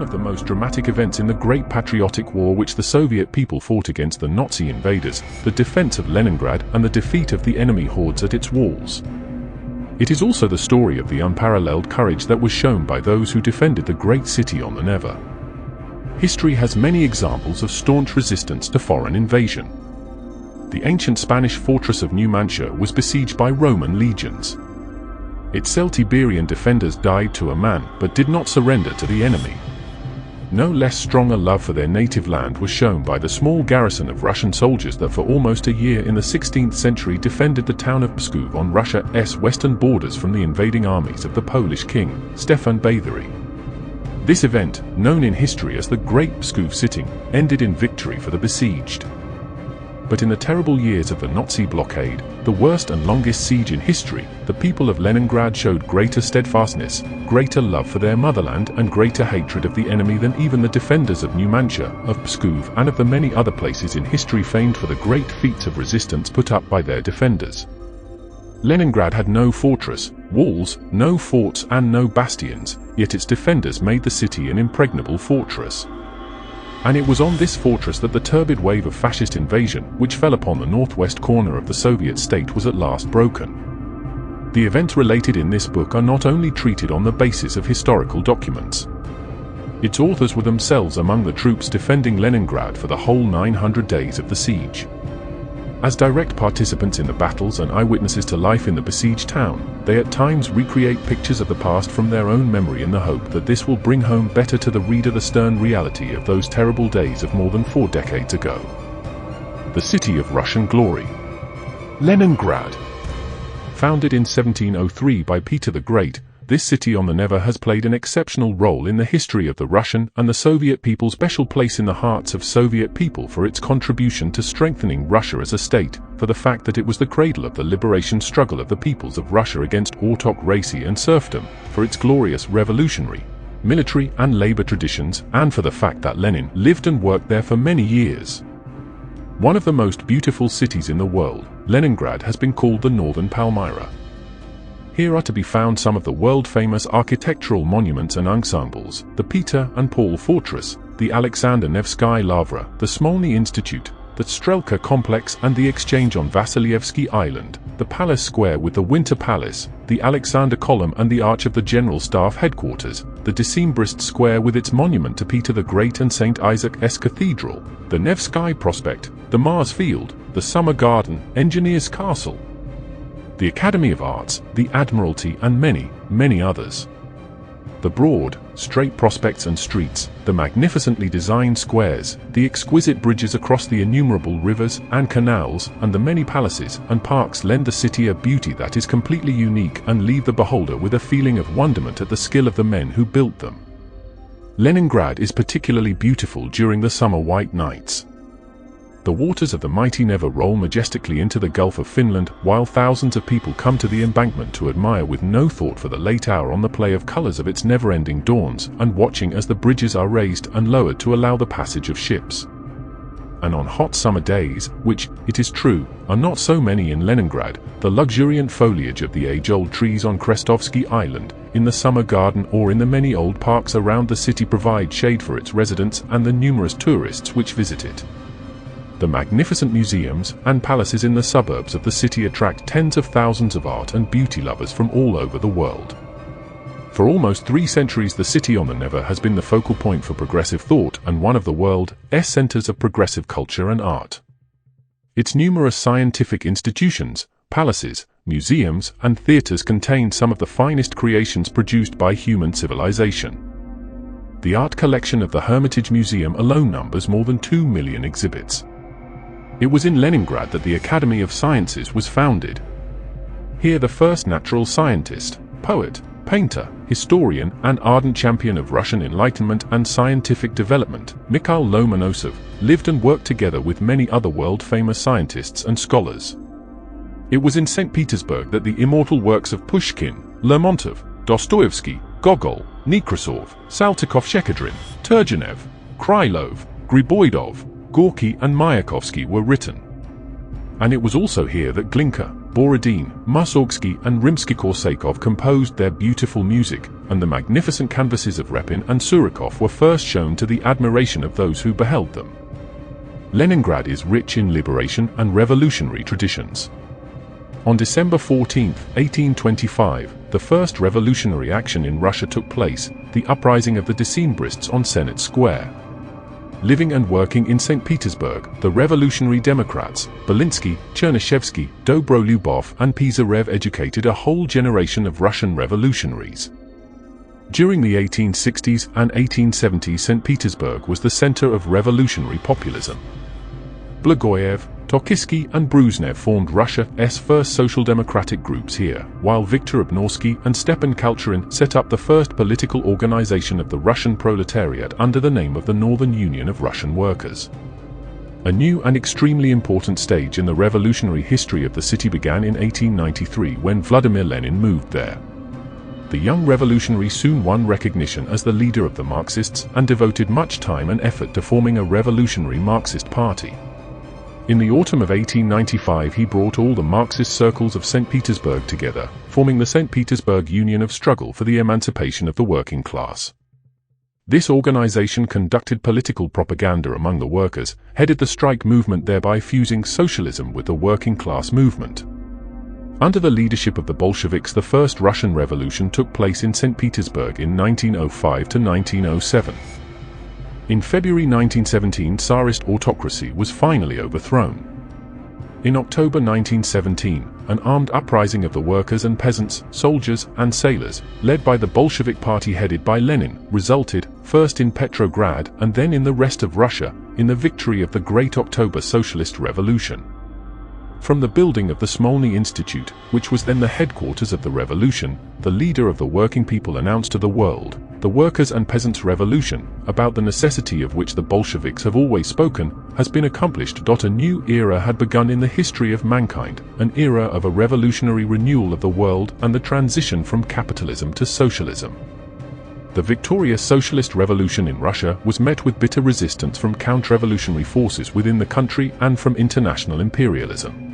of the most dramatic events in the Great Patriotic War, which the Soviet people fought against the Nazi invaders, the defense of Leningrad and the defeat of the enemy hordes at its walls. It is also the story of the unparalleled courage that was shown by those who defended the great city on the Neva. History has many examples of staunch resistance to foreign invasion. The ancient Spanish fortress of Numancia was besieged by Roman legions. Its Celtiberian defenders died to a man, but did not surrender to the enemy. No less strong a love for their native land was shown by the small garrison of Russian soldiers that for almost a year in the 16th century defended the town of Pskov on Russia's western borders from the invading armies of the Polish king, Stefan Batory. This event, known in history as the Great Pskov Sitting, ended in victory for the besieged. But in the terrible years of the Nazi blockade, the worst and longest siege in history, the people of Leningrad showed greater steadfastness, greater love for their motherland and greater hatred of the enemy than even the defenders of Numancia, of Pskov and of the many other places in history famed for the great feats of resistance put up by their defenders. Leningrad had no fortress, walls, no forts and no bastions, yet its defenders made the city an impregnable fortress. And it was on this fortress that the turbid wave of fascist invasion, which fell upon the northwest corner of the Soviet state, was at last broken. The events related in this book are not only treated on the basis of historical documents. Its authors were themselves among the troops defending Leningrad for the whole 900 days of the siege. As direct participants in the battles and eyewitnesses to life in the besieged town, they at times recreate pictures of the past from their own memory in the hope that this will bring home better to the reader the stern reality of those terrible days of more than 4 decades ago. The city of Russian glory. Leningrad. Founded in 1703 by Peter the Great, this city on the Neva has played an exceptional role in the history of the Russian and the Soviet people, special place in the hearts of Soviet people for its contribution to strengthening Russia as a state, for the fact that it was the cradle of the liberation struggle of the peoples of Russia against autocracy and serfdom, for its glorious revolutionary, military and labor traditions, and for the fact that Lenin lived and worked there for many years. One of the most beautiful cities in the world, Leningrad has been called the Northern Palmyra. Here are to be found some of the world-famous architectural monuments and ensembles: the Peter and Paul Fortress, the Alexander Nevsky Lavra, the Smolny Institute, the Strelka Complex and the Exchange on Vasilyevsky Island, the Palace Square with the Winter Palace, the Alexander Column and the Arch of the General Staff Headquarters, the Decembrist Square with its monument to Peter the Great and St. Isaac's Cathedral, the Nevsky Prospect, the Mars Field, the Summer Garden, Engineers Castle, the Academy of Arts, the Admiralty and many, many others. The broad, straight prospects and streets, the magnificently designed squares, the exquisite bridges across the innumerable rivers and canals, and the many palaces and parks lend the city a beauty that is completely unique and leave the beholder with a feeling of wonderment at the skill of the men who built them. Leningrad is particularly beautiful during the summer white nights. The waters of the mighty Neva roll majestically into the Gulf of Finland, while thousands of people come to the embankment to admire with no thought for the late hour on the play of colors of its never-ending dawns, and watching as the bridges are raised and lowered to allow the passage of ships. And on hot summer days, which, it is true, are not so many in Leningrad, the luxuriant foliage of the age-old trees on Krestovsky Island, in the summer garden or in the many old parks around the city provide shade for its residents and the numerous tourists which visit it. The magnificent museums and palaces in the suburbs of the city attract tens of thousands of art and beauty lovers from all over the world. For almost 3 centuries the city on the Neva has been the focal point for progressive thought and one of the world's centers of progressive culture and art. Its numerous scientific institutions, palaces, museums and theaters contain some of the finest creations produced by human civilization. The art collection of the Hermitage Museum alone numbers more than 2 million exhibits. It was in Leningrad that the Academy of Sciences was founded. Here the first natural scientist, poet, painter, historian and ardent champion of Russian enlightenment and scientific development, Mikhail Lomonosov, lived and worked together with many other world-famous scientists and scholars. It was in Saint Petersburg that the immortal works of Pushkin, Lermontov, Dostoevsky, Gogol, Nekrasov, Saltykov-Shchedrin, Turgenev, Krylov, Griboidov, Gorky and Mayakovsky were written. And it was also here that Glinka, Borodin, Mussorgsky and Rimsky-Korsakov composed their beautiful music, and the magnificent canvases of Repin and Surikov were first shown to the admiration of those who beheld them. Leningrad is rich in liberation and revolutionary traditions. On December 14, 1825, the first revolutionary action in Russia took place, the uprising of the Decembrists on Senate Square. Living and working in Saint Petersburg, the revolutionary Democrats, Belinsky, Chernyshevsky, Dobrolyubov and Pisarev educated a whole generation of Russian revolutionaries. During the 1860s and 1870s, St. Petersburg was the center of revolutionary populism. Blagoyev, Torkisky and Bruzhnev formed Russia's first social democratic groups here, while Viktor Obnorsky and Stepan Kalchurin set up the first political organization of the Russian proletariat under the name of the Northern Union of Russian Workers. A new and extremely important stage in the revolutionary history of the city began in 1893 when Vladimir Lenin moved there. The young revolutionary soon won recognition as the leader of the Marxists and devoted much time and effort to forming a revolutionary Marxist party. In the autumn of 1895 he brought all the Marxist circles of St. Petersburg together, forming the St. Petersburg Union of Struggle for the Emancipation of the Working Class. This organization conducted political propaganda among the workers, headed the strike movement, thereby fusing socialism with the working class movement. Under the leadership of the Bolsheviks, the First Russian Revolution took place in St. Petersburg in 1905 to 1907. In February 1917, Tsarist autocracy was finally overthrown. In October 1917, an armed uprising of the workers and peasants, soldiers and sailors, led by the Bolshevik Party headed by Lenin, resulted, first in Petrograd and then in the rest of Russia, in the victory of the Great October Socialist Revolution. From the building of the Smolny Institute, which was then the headquarters of the revolution, the leader of the working people announced to the world, the Workers' and Peasants' Revolution, about the necessity of which the Bolsheviks have always spoken, has been accomplished. A new era had begun in the history of mankind, an era of a revolutionary renewal of the world and the transition from capitalism to socialism. The victorious socialist revolution in Russia was met with bitter resistance from counter-revolutionary forces within the country and from international imperialism.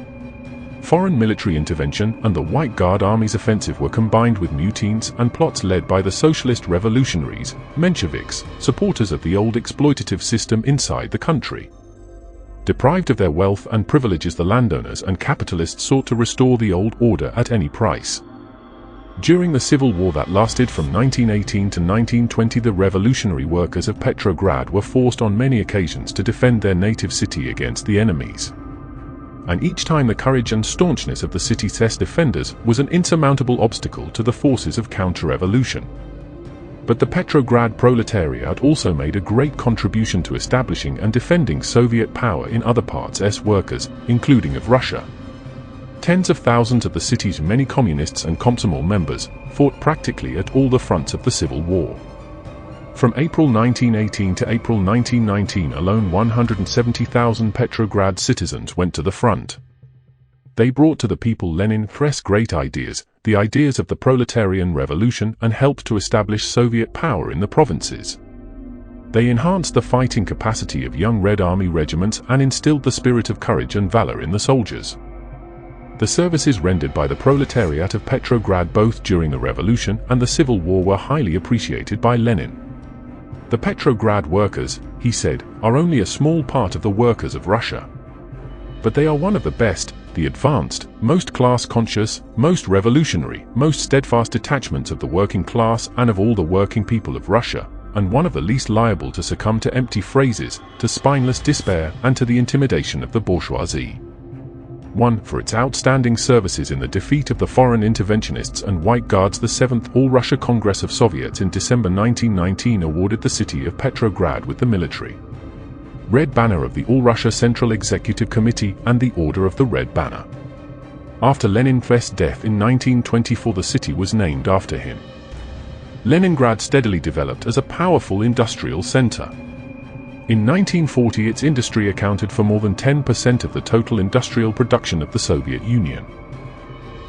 Foreign military intervention and the White Guard Army's offensive were combined with mutines and plots led by the socialist revolutionaries, Mensheviks, supporters of the old exploitative system inside the country. Deprived of their wealth and privileges, the landowners and capitalists sought to restore the old order at any price. During the civil war that lasted from 1918 to 1920, the revolutionary workers of Petrograd were forced on many occasions to defend their native city against the enemies. And each time the courage and staunchness of the city's defenders was an insurmountable obstacle to the forces of counter-revolution. But the Petrograd proletariat also made a great contribution to establishing and defending Soviet power in other parts' workers, including of Russia. Tens of thousands of the city's many communists and Komsomol members fought practically at all the fronts of the Civil War. From April 1918 to April 1919 alone, 170,000 Petrograd citizens went to the front. They brought to the people Lenin's great ideas, the ideas of the proletarian revolution, and helped to establish Soviet power in the provinces. They enhanced the fighting capacity of young Red Army regiments and instilled the spirit of courage and valor in the soldiers. The services rendered by the proletariat of Petrograd both during the revolution and the Civil War were highly appreciated by Lenin. The Petrograd workers, he said, are only a small part of the workers of Russia. But they are one of the best, the advanced, most class-conscious, most revolutionary, most steadfast detachments of the working class and of all the working people of Russia, and one of the least liable to succumb to empty phrases, to spineless despair, and to the intimidation of the bourgeoisie. 1. For its outstanding services in the defeat of the foreign interventionists and White Guards, the 7th All-Russia Congress of Soviets in December 1919 awarded the city of Petrograd with the military Red Banner of the All-Russia Central Executive Committee and the Order of the Red Banner. After Lenin's death in 1924, the city was named after him. Leningrad steadily developed as a powerful industrial center. In 1940, its industry accounted for more than 10% of the total industrial production of the Soviet Union.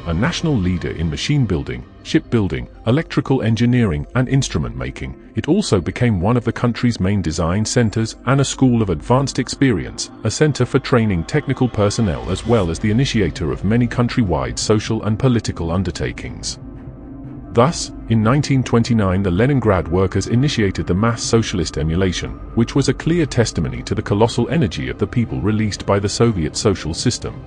a national leader in machine building, shipbuilding, electrical engineering, and instrument making, it also became one of the country's main design centers and a school of advanced experience, a center for training technical personnel as well as the initiator of many countrywide social and political undertakings. Thus, in 1929 the Leningrad workers initiated the mass socialist emulation, which was a clear testimony to the colossal energy of the people released by the Soviet social system.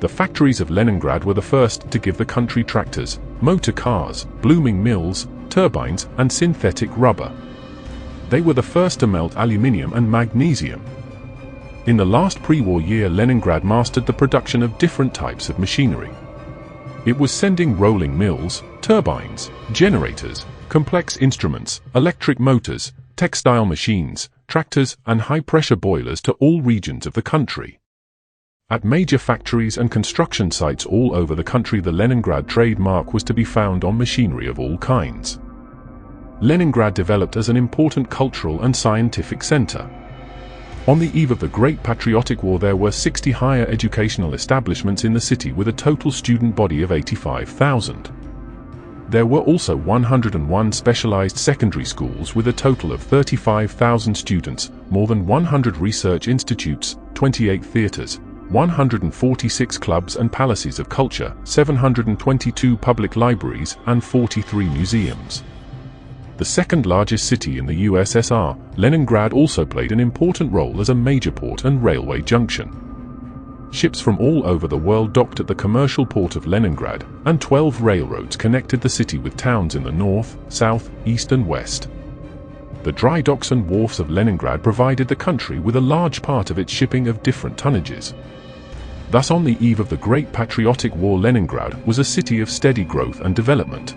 The factories of Leningrad were the first to give the country tractors, motor cars, blooming mills, turbines, and synthetic rubber. They were the first to melt aluminium and magnesium. In the last pre-war year, Leningrad mastered the production of different types of machinery. It was sending rolling mills, turbines, generators, complex instruments, electric motors, textile machines, tractors, and high-pressure boilers to all regions of the country. At major factories and construction sites all over the country, the Leningrad trademark was to be found on machinery of all kinds. Leningrad developed as an important cultural and scientific center. On the eve of the Great Patriotic War, there were 60 higher educational establishments in the city with a total student body of 85,000. There were also 101 specialized secondary schools with a total of 35,000 students, more than 100 research institutes, 28 theaters, 146 clubs and palaces of culture, 722 public libraries, and 43 museums. The second largest city in the USSR, Leningrad also played an important role as a major port and railway junction. Ships from all over the world docked at the commercial port of Leningrad, and 12 railroads connected the city with towns in the north, south, east, and west. The dry docks and wharfs of Leningrad provided the country with a large part of its shipping of different tonnages. Thus, on the eve of the Great Patriotic War, Leningrad was a city of steady growth and development.